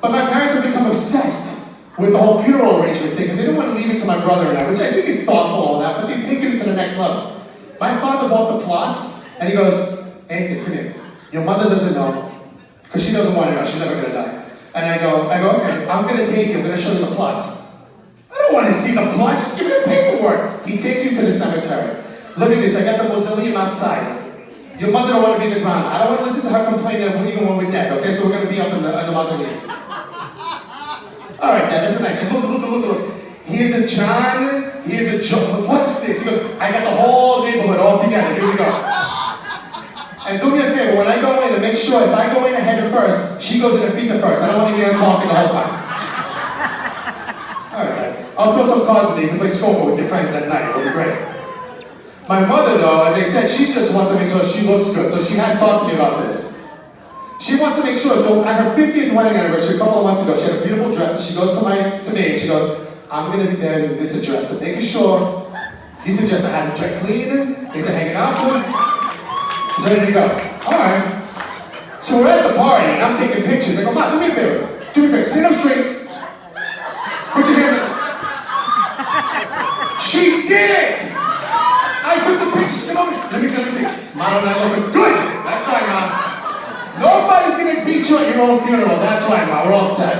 But my parents have become obsessed with the whole funeral arrangement thing because they didn't want to leave it to my brother and I, which I think is thoughtful and all that, but they've taken it to the next level. My father bought the plots, and he goes, Anthony, come here. Your mother doesn't know, because she doesn't want to know. She's never going to die. And I go, okay, I'm going to take you. I'm going to show you the plots. I don't want to see the plots. Just give me the paperwork. He takes you to the cemetery. Look at this. I got the mausoleum outside. Your mother don't want to be in the ground. I don't want to listen to her complain that even when we're dead. Okay, so we're going to be up in the mausoleum. All right, Dad, that's nice. And look. Here's a John. Here's a Joe. What is this? He goes, I got the whole neighborhood all together. Here we go. And do me a favor, when I go in, and make sure if I go in ahead first, she goes in her feet first. I don't want to hear her talking the whole time. All right, I'll throw some cards in there. You can play Scopa with your friends at night. It'll be great. My mother, though, as I said, she just wants to make sure she looks good. So she has talked to me about this. She wants to make sure. So at her 50th wedding anniversary, a couple of months ago, she had a beautiful dress, and she goes to me, and she goes, I'm going to be there in this address, so making sure these addresses I have them clean, things are hanging out good. She's ready to go. All right. So we're at the party, and I'm taking pictures. I go, Mom, do me a favor. Do me a favor. Sit up straight. Put your hands up. She did it! I took the pictures. Come on. Let me see. Mom and I looking good. That's right, Mom. Nobody's going to beat you at your own funeral. That's right, Mom. We're all set.